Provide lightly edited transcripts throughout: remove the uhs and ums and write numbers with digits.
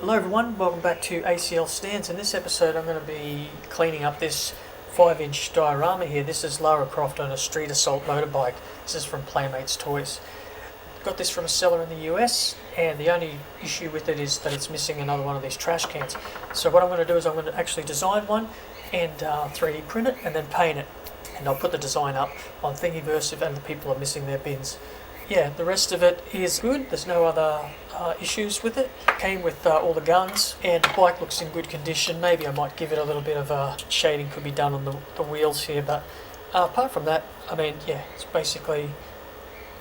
Hello everyone, welcome back to ACL Stands. In this episode I'm going to be cleaning up this 5-inch diorama here. This is Lara Croft on a street assault motorbike. This is from Playmates toys. Got this from a seller in the US, and the only issue with it is that it's missing another one of these trash cans. So what I'm going to do is I'm going to actually design one and 3D print it and then paint it. And I'll put the design up on Thingiverse and the people are missing their bins. Yeah, the rest of it is good. There's no other issues with it. Came with all the guns, and the bike looks in good condition. Maybe I might give it a little bit of shading could be done on the wheels here, but apart from that, I mean, yeah, it's basically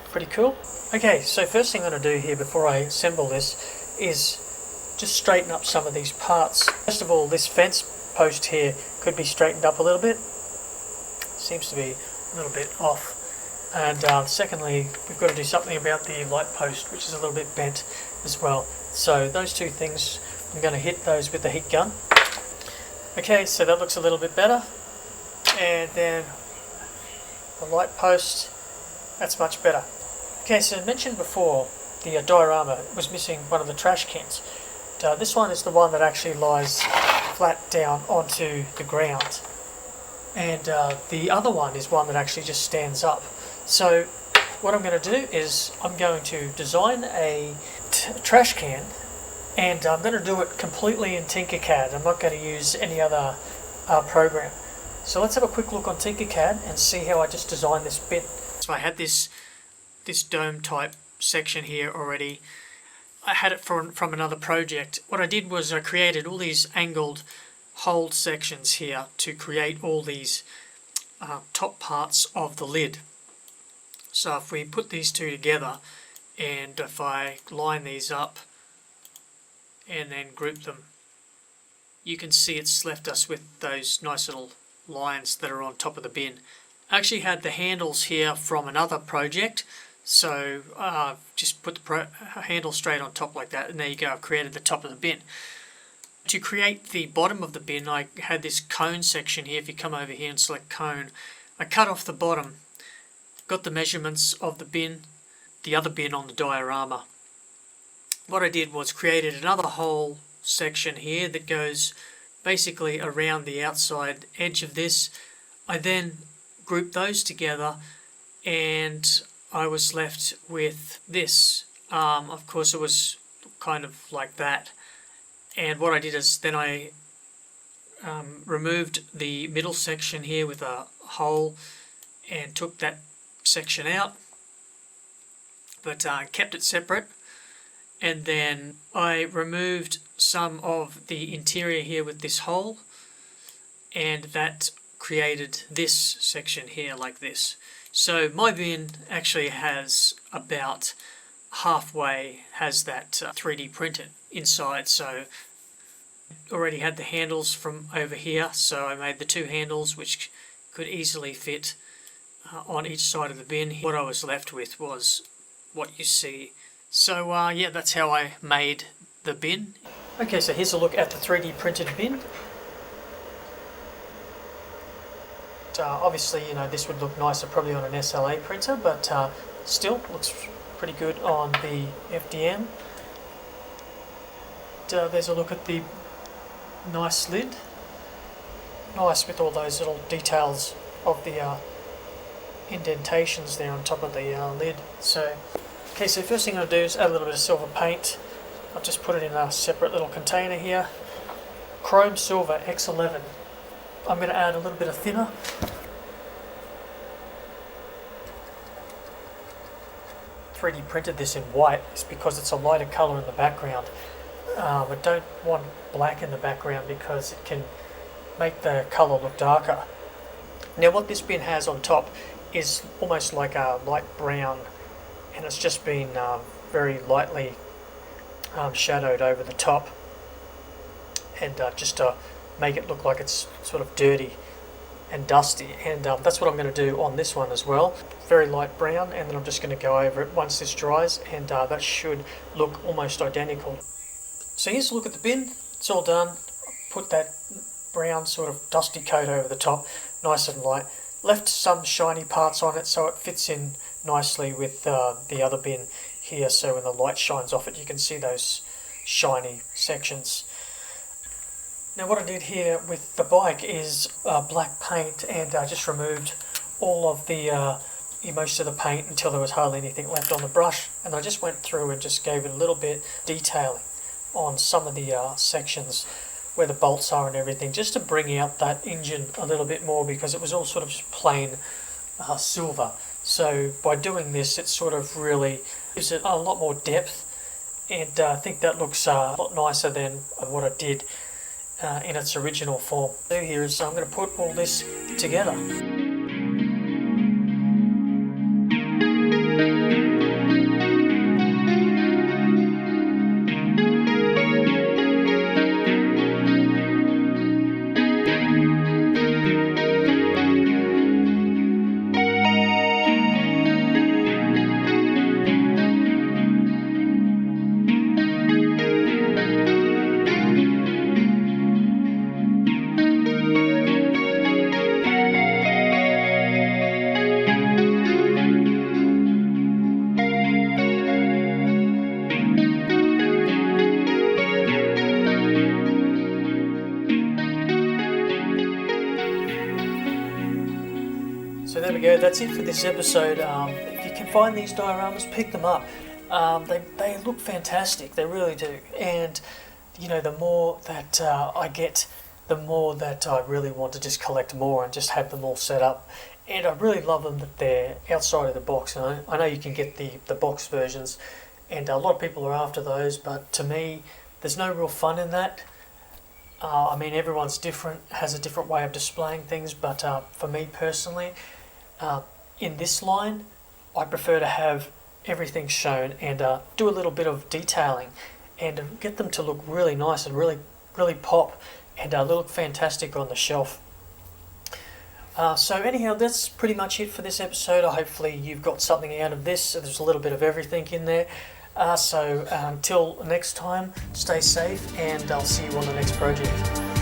pretty cool. Okay, so first thing I'm going to do here before I assemble this is just straighten up some of these parts. First of all, this fence post here could be straightened up a little bit. Seems to be a little bit off. And secondly, we've got to do something about the light post, which is a little bit bent as well. So those two things, I'm going to hit those with the heat gun. Okay, so that looks a little bit better. And then the light post, that's much better. Okay, so I mentioned before the diorama was missing one of the trash cans. This one is the one that actually lies flat down onto the ground. And the other one is one that actually just stands up. So what I'm going to do is I'm going to design a trash can, and I'm going to do it completely in Tinkercad. I'm not going to use any other program. So let's have a quick look on Tinkercad and see how I just designed this bit. So I had this dome type section here already. I had it from another project. What I did was I created all these angled hold sections here to create all these top parts of the lid. So if we put these two together, and if I line these up and then group them, you can see it's left us with those nice little lines that are on top of the bin. I actually had the handles here from another project, so just put the handle straight on top like that, and there you go, I've created the top of the bin. To create the bottom of the bin, I had this cone section here. If you come over here and select cone, I cut off the bottom, got the measurements of the bin, the other bin on the diorama. What I did was created another whole section here that goes basically around the outside edge of this. I then grouped those together, and I was left with this. Of course it was kind of like that. And what I did is then I removed the middle section here with a hole and took that section out, but kept it separate. And then I removed some of the interior here with this hole, and that created this section here like this. So my bin actually has about halfway has that 3D printed inside. So already had the handles from over here, so I made the two handles which could easily fit on each side of the bin. What I was left with was what you see. So yeah, that's how I made the bin. Okay, so here's a look at the 3D printed bin. Obviously, you know, this would look nicer probably on an SLA printer, but still looks pretty good on the FDM. There's a look at the nice lid. Nice with all those little details of the indentations there on top of the lid. So, okay, so first thing I'll do is add a little bit of silver paint. I'll just put it in a separate little container here. Chrome Silver X11. I'm going to add a little bit of thinner. "3D printed this in white is because it's a lighter colour in the background. I don't want black in the background because it can make the colour look darker. Now what this bin has on top is almost like a light brown, and it's just been very lightly shadowed over the top, and just to make it look like it's sort of dirty and dusty. And that's what I'm going to do on this one as well. Very light brown, and then I'm just going to go over it once this dries, and that should look almost identical. So here's a look at the bin. It's all done. Put that brown sort of dusty coat over the top, nice and light. Left some shiny parts on it so it fits in nicely with the other bin here, so when the light shines off it you can see those shiny sections. Now what I did here with the bike is black paint, and I just removed all of the most of the paint until there was hardly anything left on the brush, and I just went through and just gave it a little bit detailing on some of the sections where the bolts are and everything, just to bring out that engine a little bit more, because it was all sort of just plain silver. So by doing this, it sort of really gives it a lot more depth, and I think that looks a lot nicer than what I did in its original form. So here is I'm going to put all this together. So there we go, that's it for this episode. If you can find these dioramas, pick them up. They look fantastic, they really do. And you know, the more that I get, the more that I really want to just collect more and just have them all set up. And I really love them that they're outside of the box. And I know you can get the box versions, and a lot of people are after those, but to me, there's no real fun in that. I mean, everyone's different, has a different way of displaying things, but for me personally, in this line, I prefer to have everything shown and do a little bit of detailing and get them to look really nice and really pop and look fantastic on the shelf. So anyhow, that's pretty much it for this episode. Hopefully you've got something out of this. There's a little bit of everything in there. So until next time, stay safe, and I'll see you on the next project.